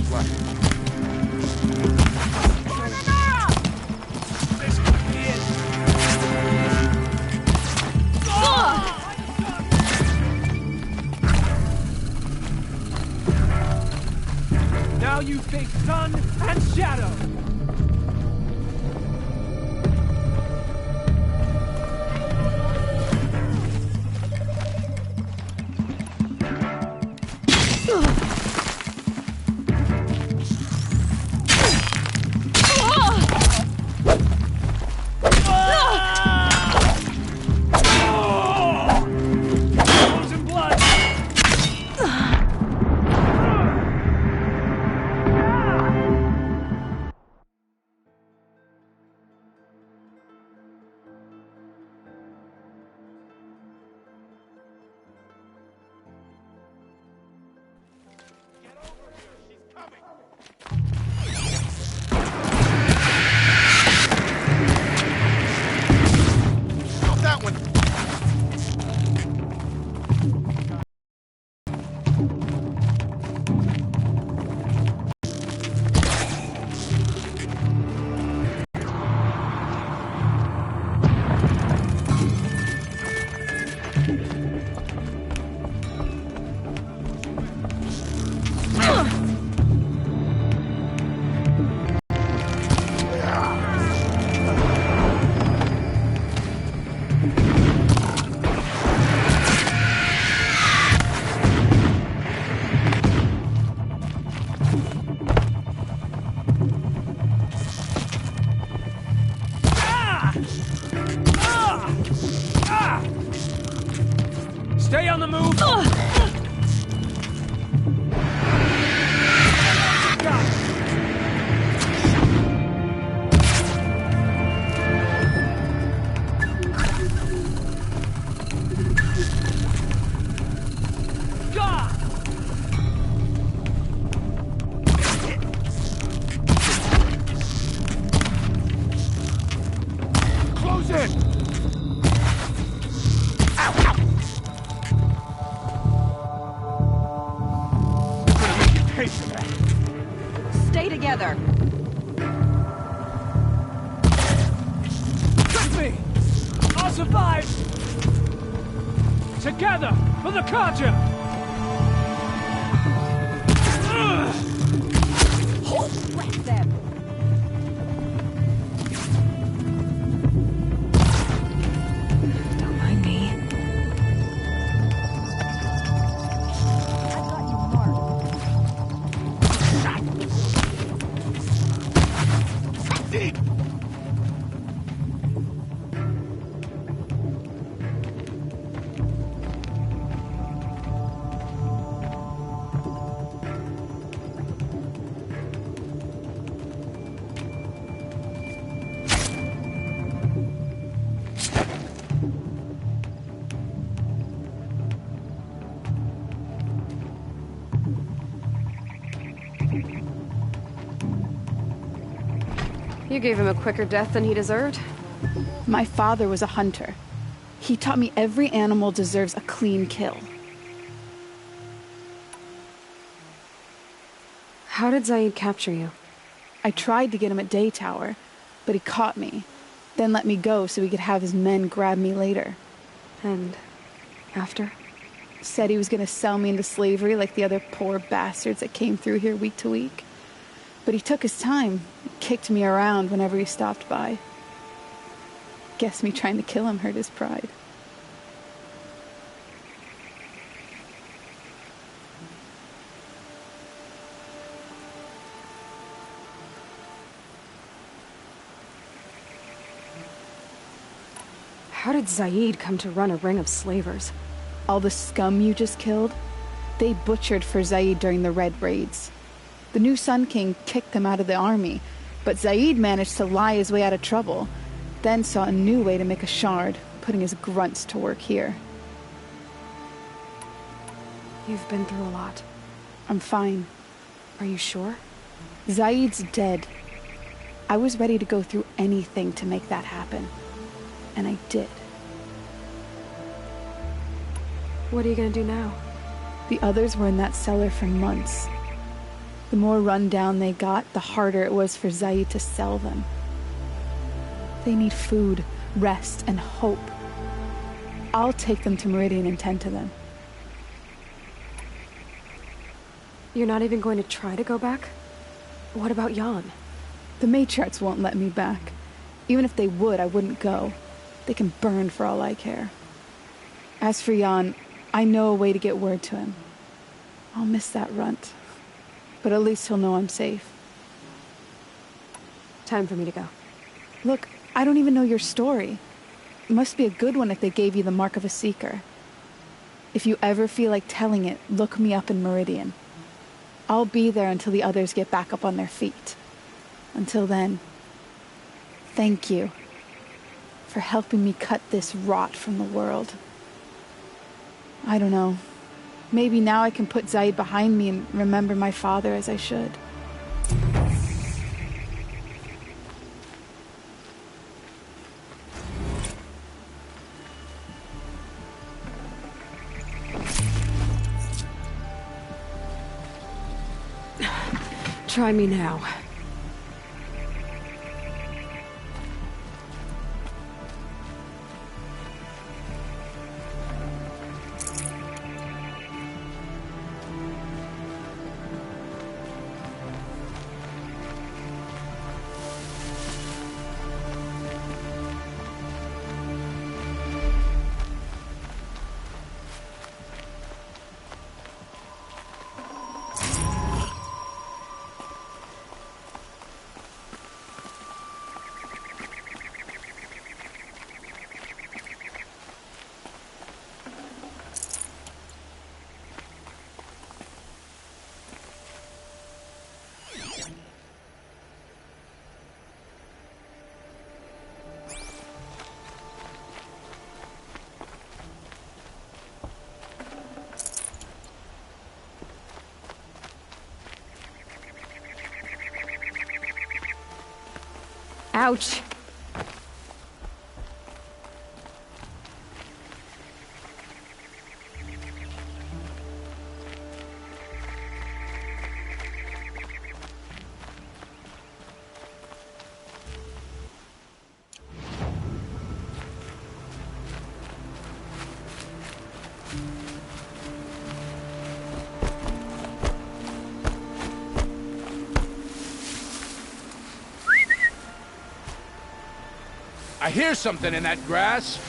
seconds left. This could be it. Now you face sun and shadow. Stay on the move! Close in! Stay together. Trust me! I'll survive! Together for the Carja! Let them. Don't mind me. You gave him a quicker death than he deserved. My father was a hunter. He taught me every animal deserves a clean kill. How did Zaid capture you? I tried to get him at Day Tower, but he caught me, then let me go so he could have his men grab me later. And after? Said he was going to sell me into slavery like the other poor bastards that came through here week to week. But he took his time, kicked me around whenever he stopped by. Guess me trying to kill him hurt his pride. How did Zaid come to run a ring of slavers? All the scum you just killed, they butchered for Zaid during the Red Raids. The new Sun King kicked them out of the army, but Zaid managed to lie his way out of trouble, then saw a new way to make a shard, putting his grunts to work here. You've been through a lot. I'm fine. Are you sure? Zaid's dead. I was ready to go through anything to make that happen. And I did. What are you gonna do now? The others were in that cellar for months. The more run down they got, the harder it was for Zaid to sell them. They need food, rest, and hope. I'll take them to Meridian and tend to them. You're not even going to try to go back? What about Jan? The matriarchs won't let me back. Even if they would, I wouldn't go. They can burn for all I care. As for Jan, I know a way to get word to him. I'll miss that runt. But at least he'll know I'm safe. Time for me to go. Look, I don't even know your story. It must be a good one if they gave you the mark of a seeker. If you ever feel like telling it, look me up in Meridian. I'll be there until the others get back up on their feet. Until then, thank you for helping me cut this rot from the world. I don't know. Maybe now I can put Zaid behind me and remember my father as I should. Try me now. Ouch. I hear something in that grass.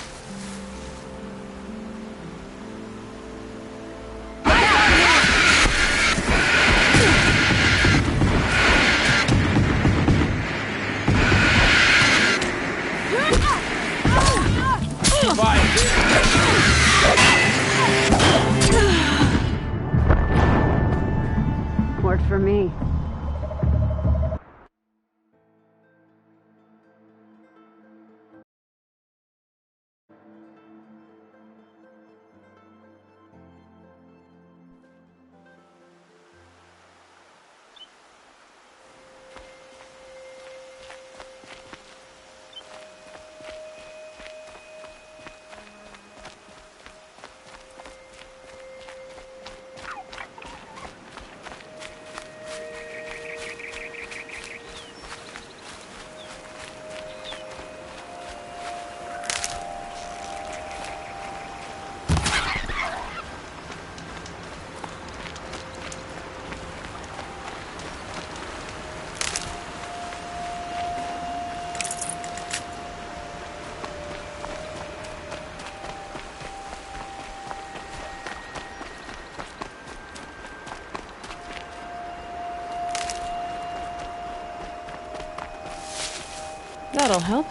Worked for me. That'll help.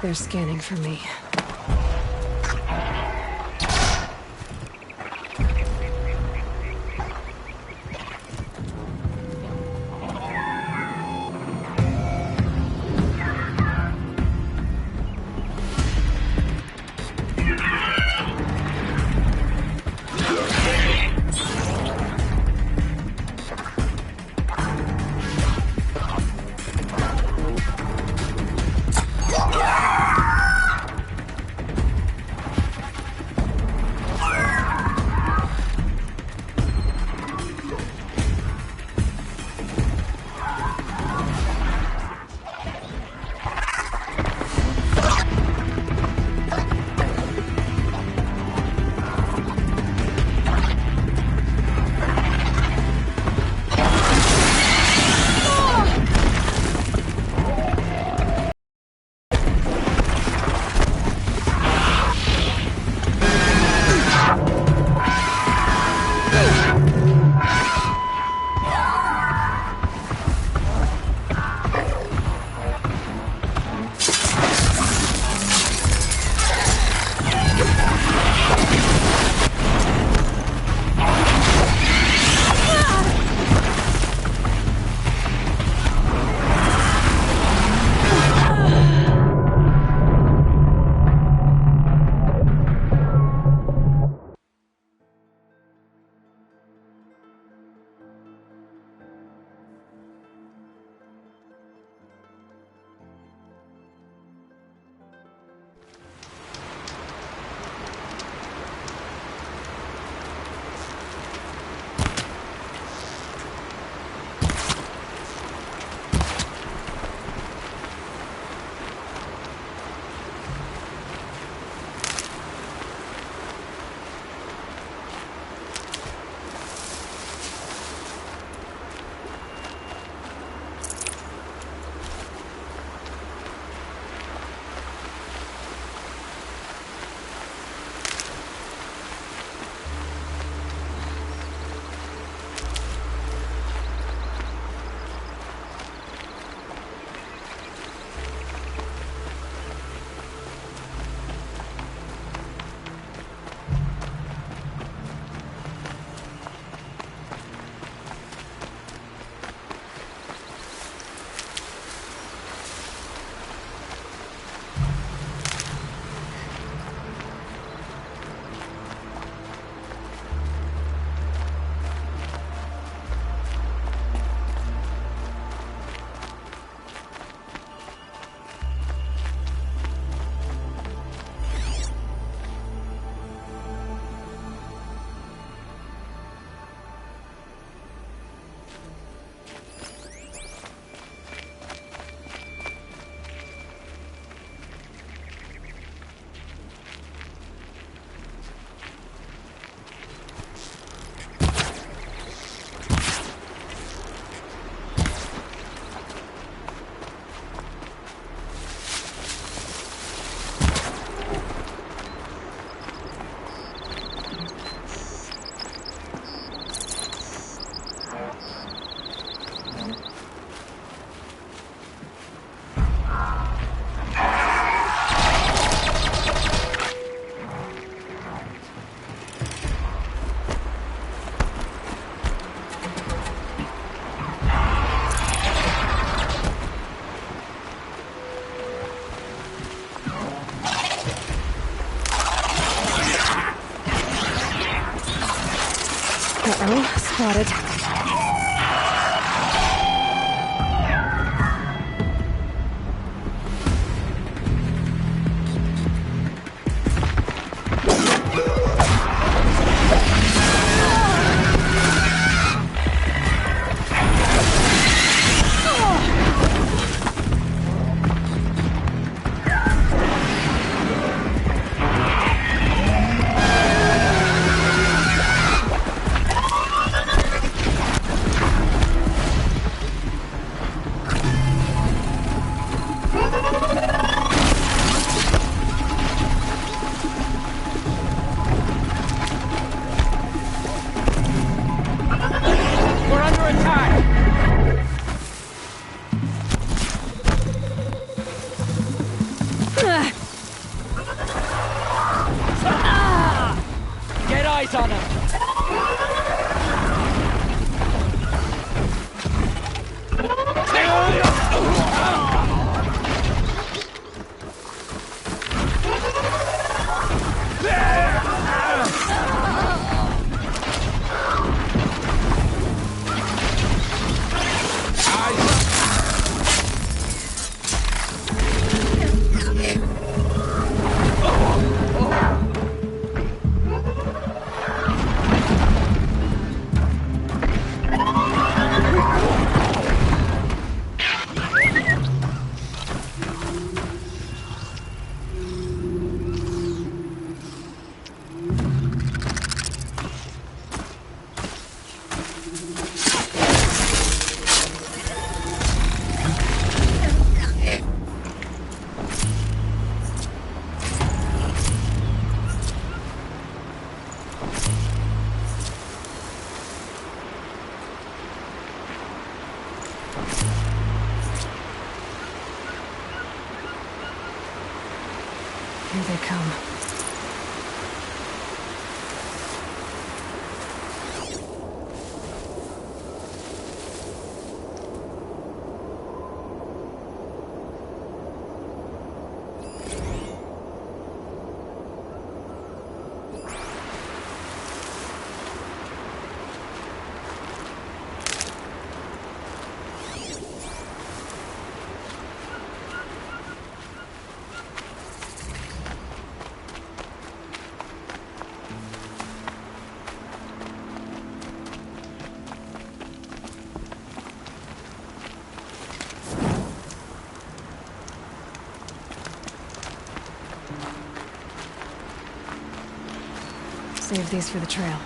They're scanning for me. Uh-oh, spotted. Here they come. Save these for the trail.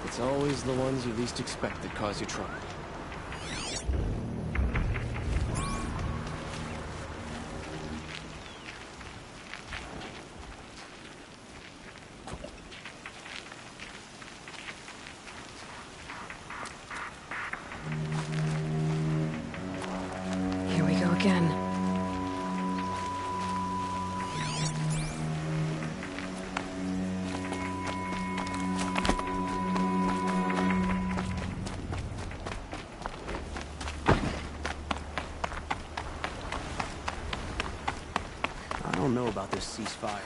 It's always the ones you least expect that cause you trouble. Here we go again. I don't know about this ceasefire.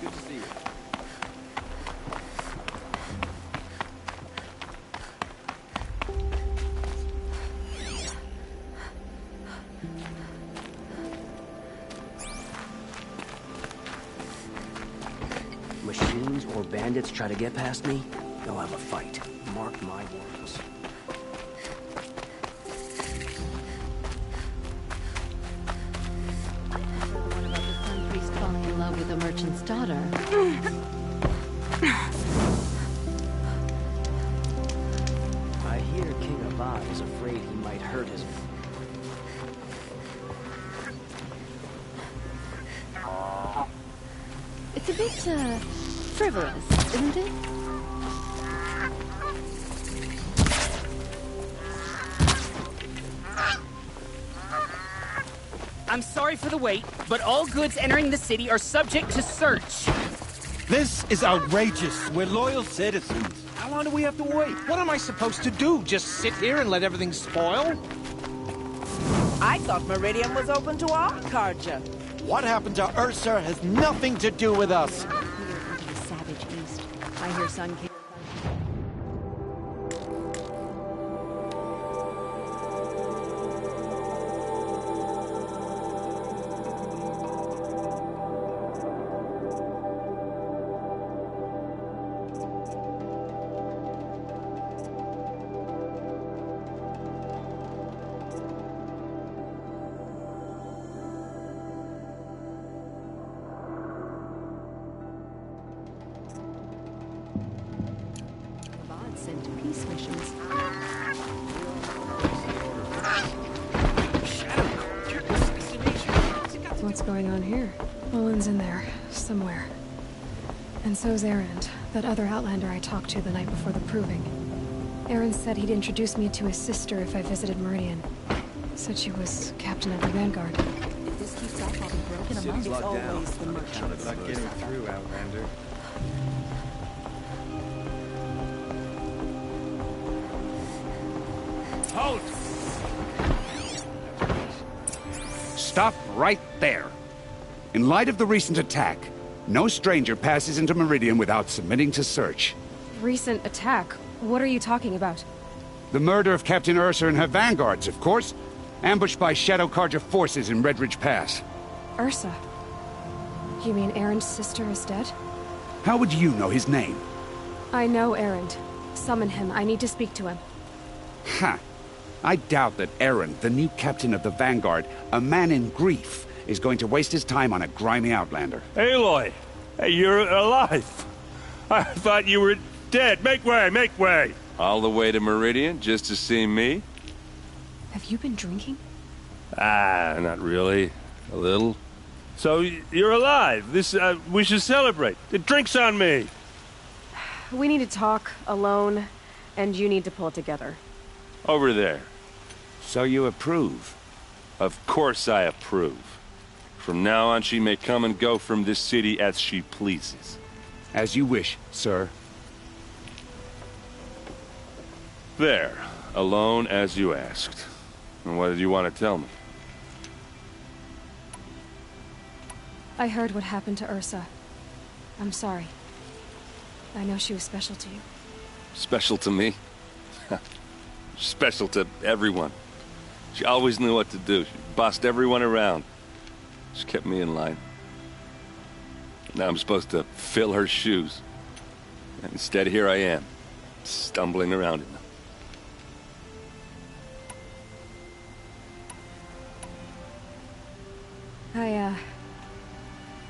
Good to see you. Machines or bandits try to get past me, they'll have a fight. Mark my words. The one about the sun priest falling in love with a merchant's daughter. I hear King Avad is afraid he might hurt his... It's a bit, frivolous, isn't it? I'm sorry for the wait, but all goods entering the city are subject to search. This is outrageous. We're loyal citizens. How long do we have to wait? What am I supposed to do? Just sit here and let everything spoil? I thought Meridian was open to all Carja. What happened to Ursa has nothing to do with us. Here into the savage east. I hear Sun King. Sent peace missions. What's going on here? Olin's in there, somewhere. And so's Erend, that other Outlander I talked to the night before the proving. Erend said he'd introduce me to his sister if I visited Meridian. Said she was captain of the Vanguard. If this keeps up, I'll be broken among it's always the merchants. Not getting through, Outlander. Halt! Stop right there. In light of the recent attack, No stranger passes into Meridian without submitting to search. Recent attack? What are you talking about? The murder of Captain Ursa and her vanguards, of course. Ambushed by Shadow Carja forces in Redridge Pass. Ursa? You mean Erend's sister is dead? How would you know his name? I know Erend. Summon him. I need to speak to him. Ha! I doubt that Erend, the new captain of the Vanguard, a man in grief, is going to waste his time on a grimy outlander. Aloy! Hey, you're alive! I thought you were dead. Make way, make way! All the way to Meridian just to see me? Have you been drinking? Not really. A little. So, you're alive. We should celebrate. The drink's on me! We need to talk, alone, and you need to pull it together. Over there. So you approve? Of course I approve. From now on, she may come and go from this city as she pleases. As you wish, sir. There. Alone as you asked. And what did you want to tell me? I heard what happened to Ursa. I'm sorry. I know she was special to you. Special to me? Special to everyone. She always knew what to do. She bossed everyone around. She kept me in line. Now I'm supposed to fill her shoes. And instead, here I am, stumbling around in them.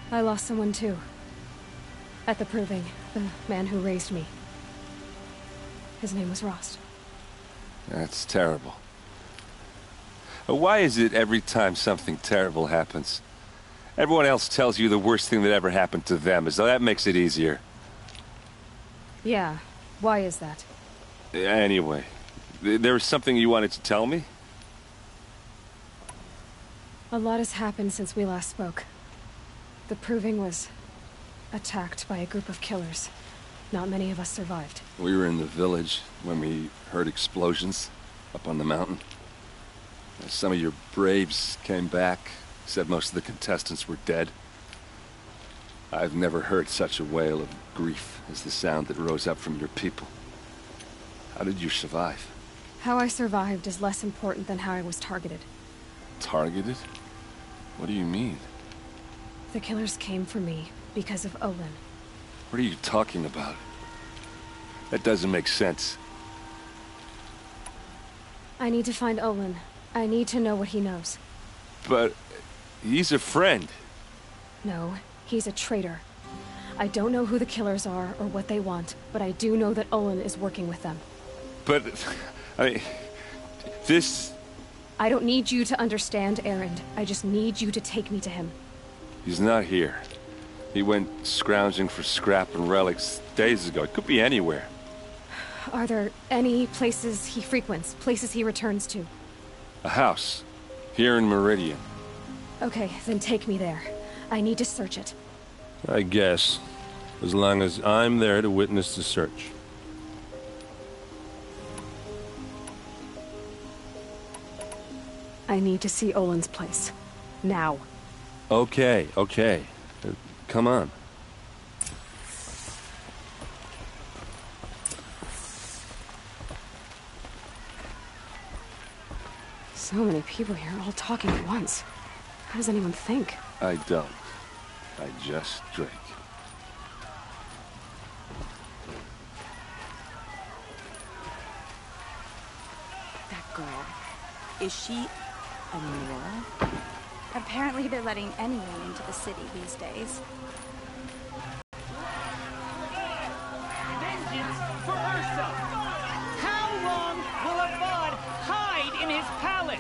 I lost someone too. At the Proving, the man who raised me. His name was Rost. That's terrible. Why is it every time something terrible happens, everyone else tells you the worst thing that ever happened to them, as though that makes it easier? Yeah, why is that? Anyway, there was something you wanted to tell me? A lot has happened since we last spoke. The Proving was attacked by a group of killers. Not many of us survived. We were in the village when we heard explosions up on the mountain. Some of your braves came back, said most of the contestants were dead. I've never heard such a wail of grief as the sound that rose up from your people. How did you survive? How I survived is less important than how I was targeted. Targeted? What do you mean? The killers came for me because of Olin. What are you talking about? That doesn't make sense. I need to find Olin. I need to know what he knows. But he's a friend. No, he's a traitor. I don't know who the killers are or what they want, but I do know that Olin is working with them. But, I mean, this... I don't need you to understand, Erend. I just need you to take me to him. He's not here. He went scrounging for scrap and relics days ago. It could be anywhere. Are there any places he frequents? Places he returns to? A house. Here in Meridian. Okay, then take me there. I need to search it. I guess. As long as I'm there to witness the search. I need to see Olin's place. Now. Okay. Come on. So many people here, all talking at once. How does anyone think? I don't. I just drink. That girl. Is she a Nora? Apparently they're letting anyone into the city these days. Vengeance for Ursa! How long will Avad hide in his palace?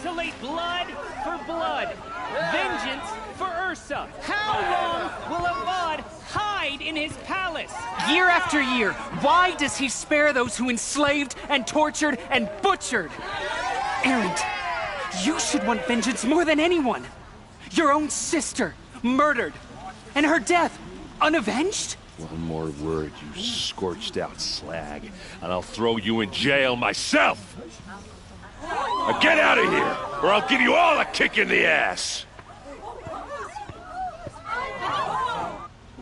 To lay blood for blood. Vengeance for Ursa! How long will Avad hide in his palace? Year after year, why does he spare those who enslaved and tortured and butchered? Erend, you should want vengeance more than anyone. Your own sister, murdered. And her death, unavenged? One more word, you scorched out slag, and I'll throw you in jail myself! Now get out of here, or I'll give you all a kick in the ass!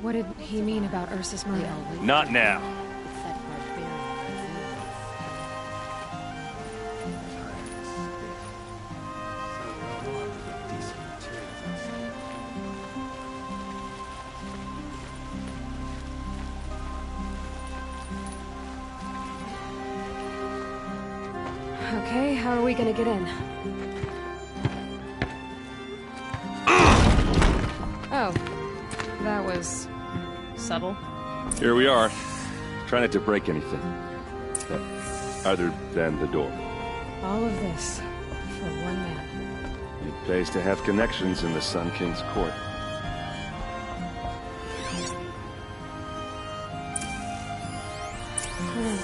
What did he mean about Ursa's murder? Not now. Okay, how are we gonna get in? Oh, that was subtle. Here we are. Try not to break anything. Other than the door. All of this for one man. It pays to have connections in the Sun King's court.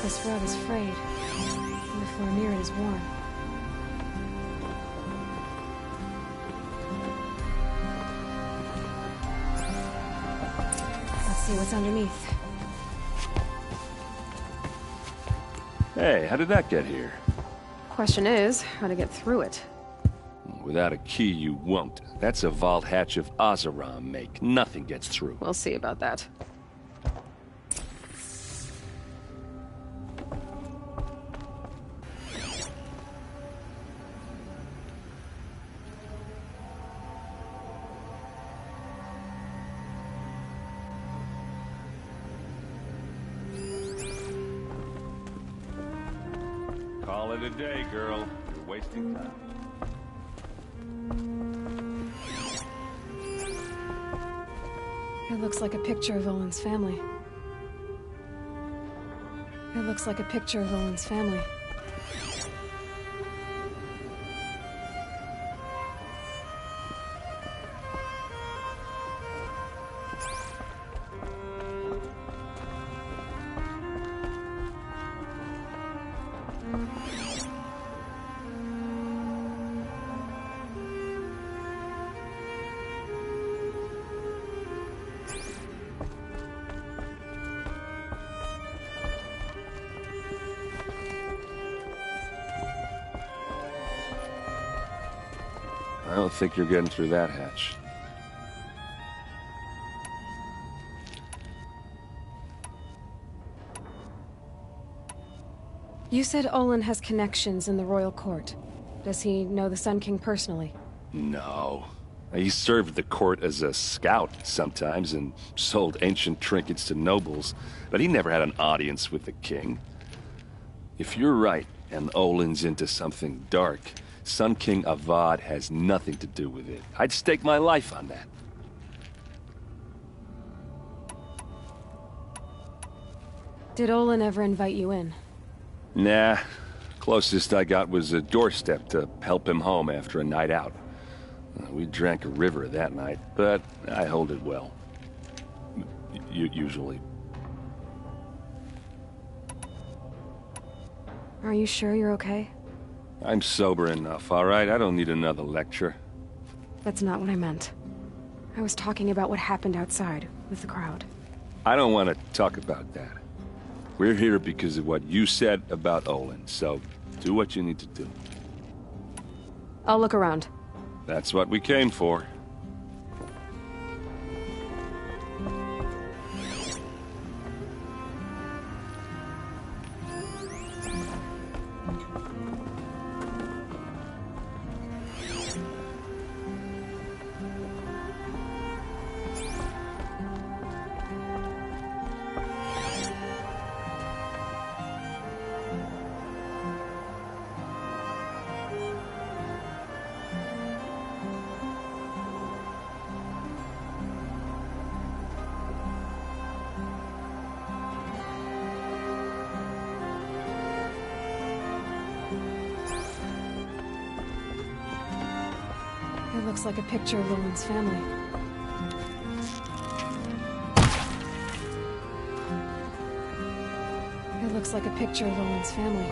This rug is frayed. And the floor near it is worn. Let's see what's underneath. Hey, how did that get here? Question is, how to get through it. Without a key, you won't. That's a vault hatch of Oseram make. Nothing gets through. We'll see about that. Call it a day, girl. You're wasting time. It looks like a picture of Olin's family. It looks like a picture of Olin's family. I don't think you're getting through that hatch. You said Olin has connections in the royal court. Does he know the Sun King personally? No. He served the court as a scout sometimes and sold ancient trinkets to nobles, but he never had an audience with the king. If you're right, and Olin's into something dark, Sun King Avad has nothing to do with it. I'd stake my life on that. Did Olin ever invite you in? Nah. Closest I got was a doorstep to help him home after a night out. We drank a river that night, but I hold it well. Usually. Are you sure you're okay? I'm sober enough, all right? I don't need another lecture. That's not what I meant. I was talking about what happened outside, with the crowd. I don't want to talk about that. We're here because of what you said about Olin, so do what you need to do. I'll look around. That's what we came for. It looks like a picture of Olin's family. It looks like a picture of Olin's family.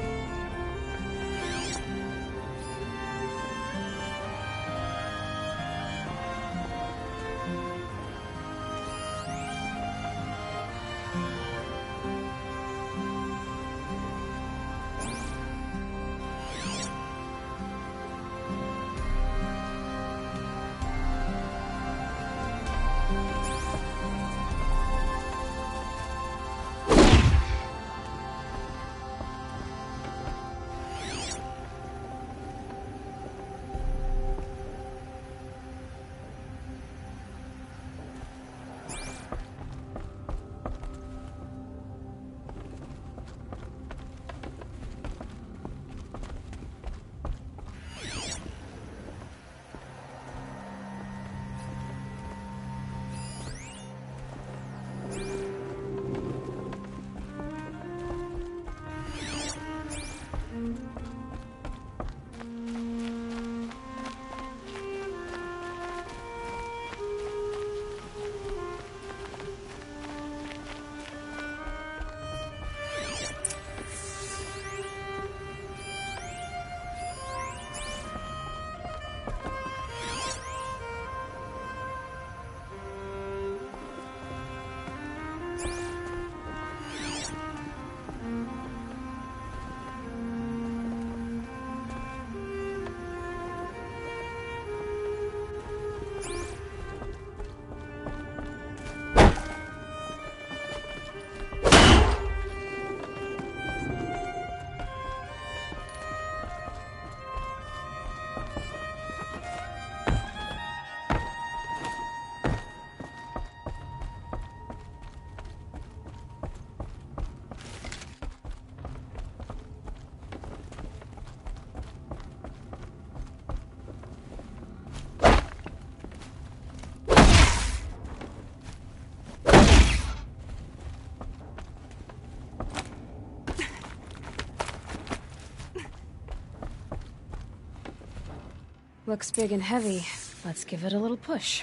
Looks big and heavy. Let's give it a little push.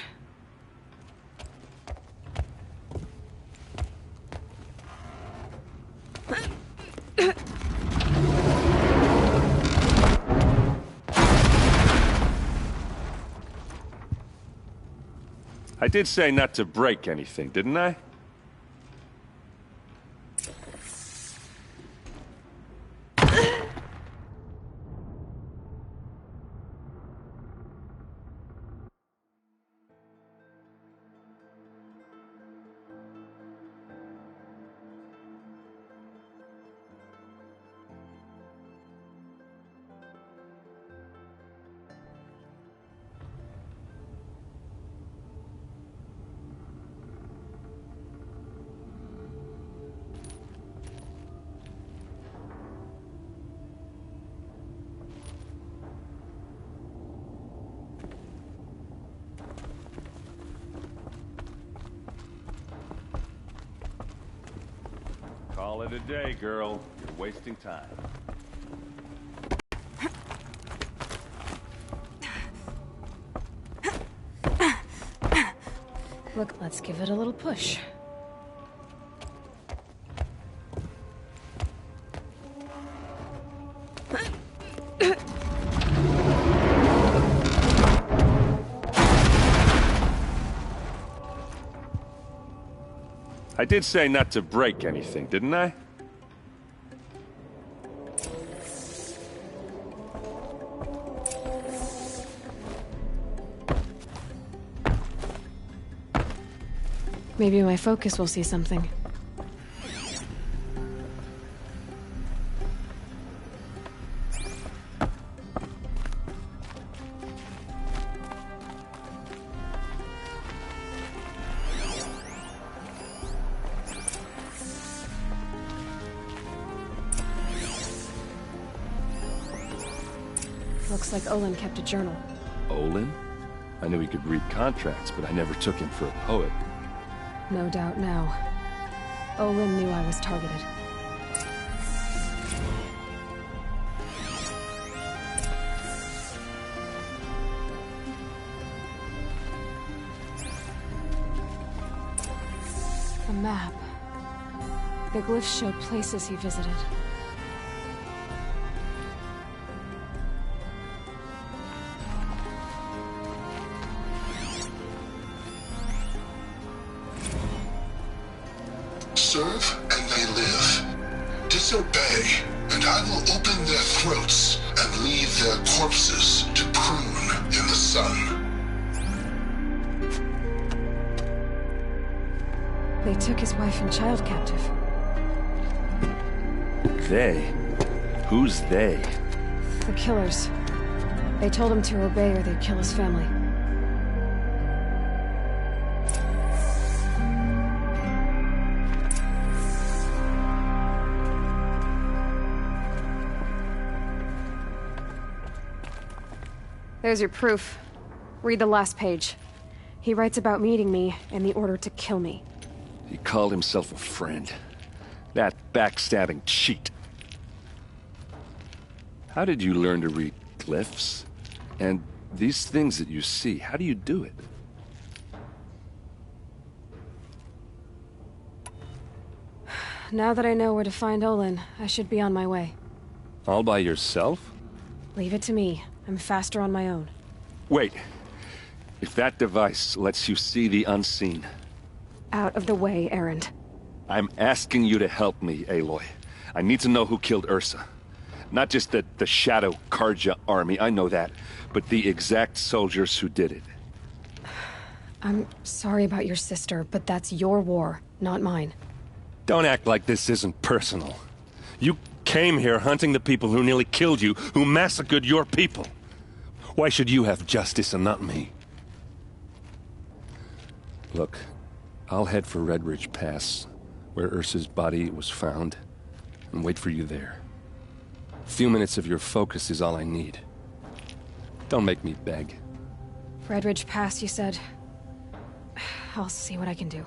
I did say not to break anything, didn't I? Call it a day, girl. You're wasting time. Look, let's give it a little push. I did say not to break anything, didn't I? Maybe my focus will see something. Looks like Olin kept a journal. Olin? I knew he could read contracts, but I never took him for a poet. No doubt now. Olin knew I was targeted. A map. The glyphs show places he visited. Serve and they live. Disobey, and I will open their throats and leave their corpses to prune in the sun. They took his wife and child captive. They? Who's they? The killers. They told him to obey or they'd kill his family. There's your proof. Read the last page. He writes about meeting me and the order to kill me. He called himself a friend. That backstabbing cheat. How did you learn to read glyphs? And these things that you see, how do you do it? Now that I know where to find Olin, I should be on my way. All by yourself? Leave it to me. I'm faster on my own. Wait. If that device lets you see the unseen... Out of the way, Erend. I'm asking you to help me, Aloy. I need to know who killed Ursa. Not just the Shadow Carja army, I know that, but the exact soldiers who did it. I'm sorry about your sister, but that's your war, not mine. Don't act like this isn't personal. You came here hunting the people who nearly killed you, who massacred your people. Why should you have justice and not me? Look, I'll head for Redridge Pass, where Ursa's body was found, and wait for you there. A few minutes of your focus is all I need. Don't make me beg. Redridge Pass, you said? I'll see what I can do.